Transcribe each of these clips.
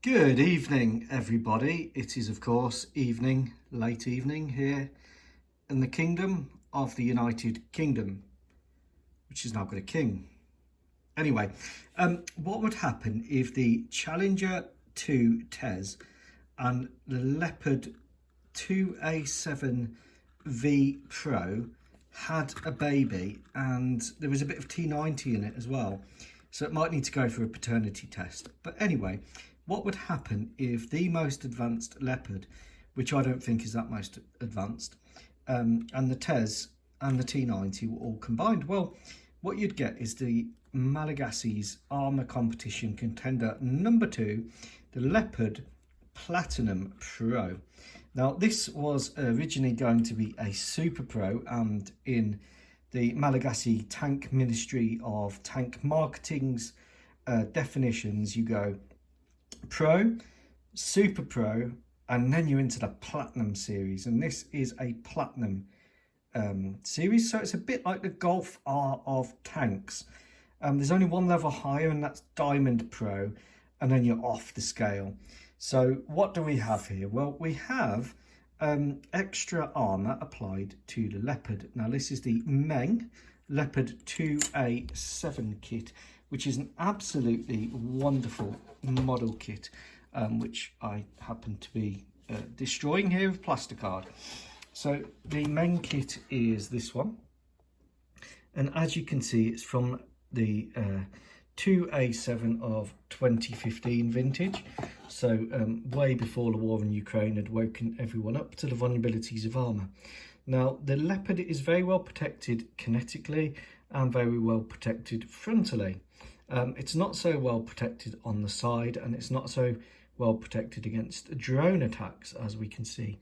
Good evening, everybody. It is, of course, evening, late evening here in the Kingdom of the United Kingdom, which has now got a king. Anyway, what would happen if the Challenger 2 TES and the Leopard 2A7V Pro had a baby and there was a bit of T90 in it as well? So it might need to go for a paternity test. But anyway, what would happen if the most advanced Leopard, which I don't think is that most advanced, and the TES and the T90 were all combined? Well, what you'd get is the Malagasy's Armour competition contender number 2, the Leopard Platinum Pro. Now, this was originally going to be a Super Pro, and in the Malagasy Tank Ministry of Tank Marketing's definitions, you go Pro, Super Pro, and then you're into the Platinum series, and this is a Platinum series, so it's a bit like the Golf R of tanks. There's only one level higher, and that's Diamond Pro, and then you're off the scale. So what do we have here? Well, we have extra armour applied to the Leopard. Now, this is the Meng Leopard 2A7 kit, which is an absolutely wonderful model kit, which I happen to be destroying here with plasticard. So the Meng kit is this one, and as you can see, it's from the 2A7 of 2015 vintage, so way before the war in Ukraine had woken everyone up to the vulnerabilities of armour. Now, the Leopard is very well protected kinetically and very well protected frontally. It's not so well protected on the side, and it's not so well protected against drone attacks, as we can see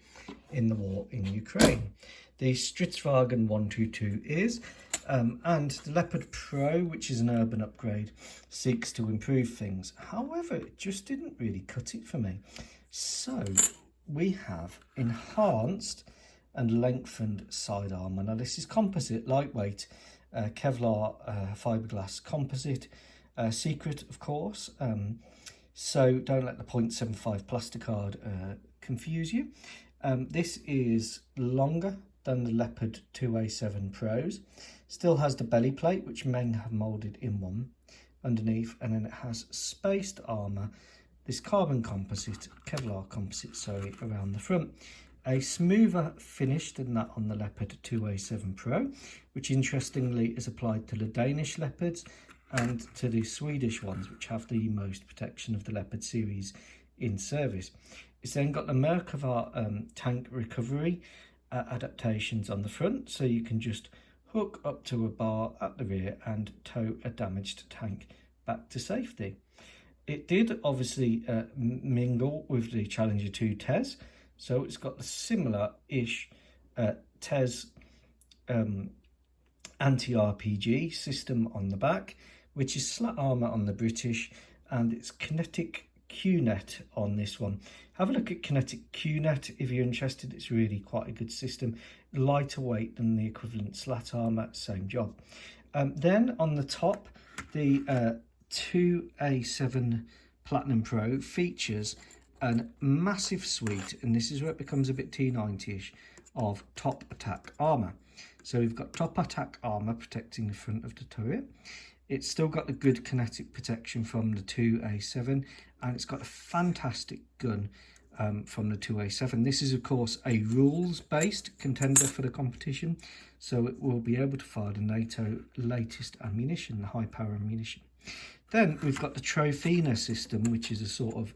in the war in Ukraine. The Stridsvagn 122 is, and the Leopard Pro, which is an urban upgrade, seeks to improve things. However, it just didn't really cut it for me. So we have enhanced and lengthened side armour. Now, this is composite, lightweight, Kevlar fiberglass composite, secret, of course. So don't let the 0.75 plasticard confuse you. This is longer than the Leopard 2A7 Pros. Still has the belly plate, which Meng have moulded in one underneath, and then it has spaced armour, this carbon composite, Kevlar composite, sorry, around the front. A smoother finish than that on the Leopard 2A7 Pro, which interestingly is applied to the Danish Leopards and to the Swedish ones, which have the most protection of the Leopard series in service. It's then got the Merkava tank recovery adaptations on the front, so you can just hook up to a bar at the rear and tow a damaged tank back to safety. It did obviously mingle with the Challenger 2 TES, so it's got a similar-ish TES anti-RPG system on the back, which is slat armour on the British, and it's kinetic QNet on this one. Have a look at kinetic QNet if you're interested. It's really quite a good system, lighter weight than the equivalent slat armour, same job. Then on the top, the 2A7 Platinum Pro features a massive suite, and this is where it becomes a bit T90ish, of top attack armour. So we've got top attack armour protecting the front of the turret. It's still got the good kinetic protection from the 2A7, and it's got a fantastic gun from the 2A7. This is, of course, a rules-based contender for the competition, so it will be able to fire the NATO latest ammunition, the high-power ammunition. Then we've got the Trofina system, which is a sort of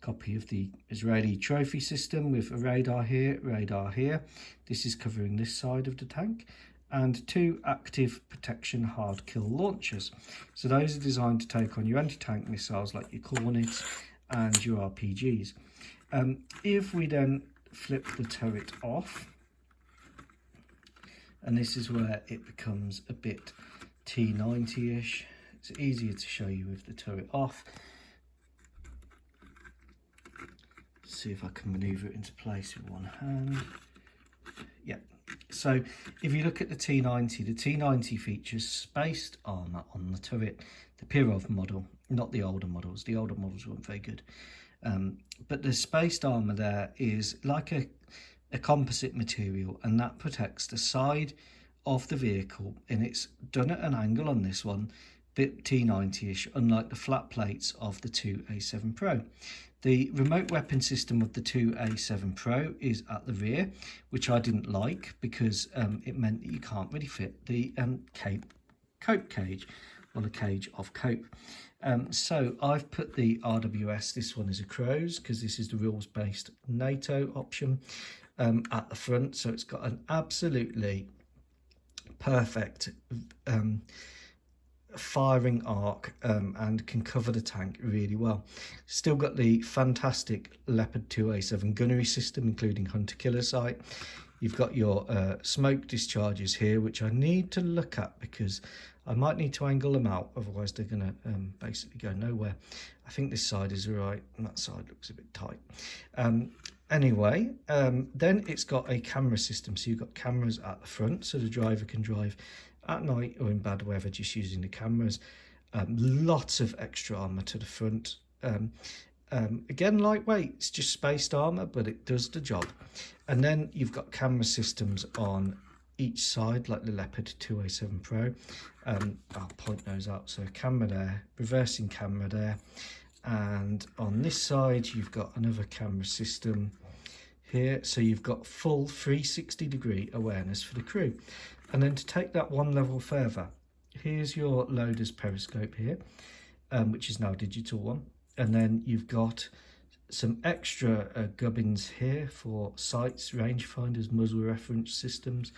copy of the Israeli trophy system with a radar here. This is covering this side of the tank, and 2 active protection hard kill launchers. So those are designed to take on your anti-tank missiles like your Cornets and your RPGs. If we then flip the turret off, and this is where it becomes a bit T90ish, it's easier to show you with the turret off. See if I can maneuver it into place with one hand. Yeah, So if you look at the T90 features spaced armour on the turret, the Pirov model, not the older models. The older models weren't very good. But the spaced armour there is like a composite material, and that protects the side of the vehicle, and it's done at an angle on this one, bit T90ish, unlike the flat plates of the 2A7 Pro. The remote weapon system of the 2A7 Pro is at the rear, which I didn't like because it meant that you can't really fit the cope cage, or the cage of cope. So I've put the RWS, this one is a Crows, because this is the rules-based NATO option, at the front. So it's got an absolutely perfect firing arc and can cover the tank really well. Still got the fantastic Leopard 2A7 gunnery system, including hunter killer sight. You've got your smoke discharges here, which I need to look at because I might need to angle them out, otherwise they're going to basically go nowhere. I think this side is right and that side looks a bit tight. Anyway, then it's got a camera system, so you've got cameras at the front, so the driver can drive at night or in bad weather just using the cameras. Lots of extra armour to the front. Again, lightweight, it's just spaced armour, but it does the job. And then you've got camera systems on each side, like the Leopard 2A7 Pro. I'll point those out. So camera there, reversing camera there. And on this side, you've got another camera system here. So you've got full 360-degree awareness for the crew. And then to take that one level further, here's your loader's periscope here, which is now a digital one. And then you've got some extra gubbins here for sights, rangefinders, muzzle reference systems.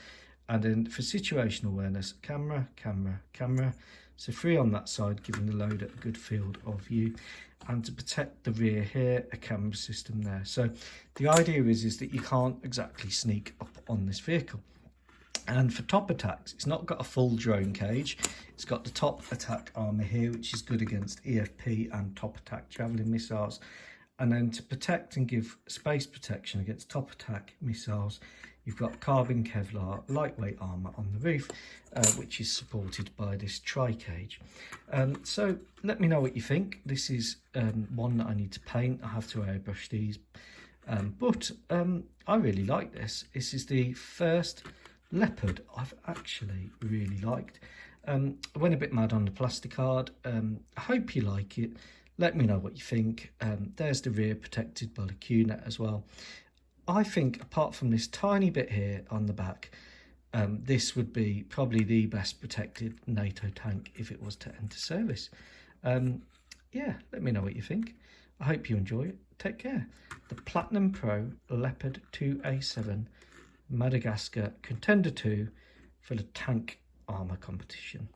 And then for situational awareness, camera, camera, camera. So 3 on that side, giving the loader a good field of view. And to protect the rear here, a camera system there. So the idea is that you can't exactly sneak up on this vehicle. And for top attacks, it's not got a full drone cage. It's got the top attack armour here, which is good against EFP and top attack javelin missiles. And then to protect and give space protection against top attack missiles, you've got carbon Kevlar lightweight armour on the roof, which is supported by this tri-cage. So let me know what you think. This is one that I need to paint. I have to airbrush these. But I really like this. This is the first Leopard I've actually really liked. I went a bit mad on the plasticard. I hope you like it. Let me know what you think. There's the rear protected by the Q-net as well. I think apart from this tiny bit here on the back, this would be probably the best protected NATO tank if it was to enter service. Yeah, let me know what you think. I hope you enjoy it. Take care. The Platinum Pro Leopard 2A7 Madagascar Contender 2 for the tank armour competition.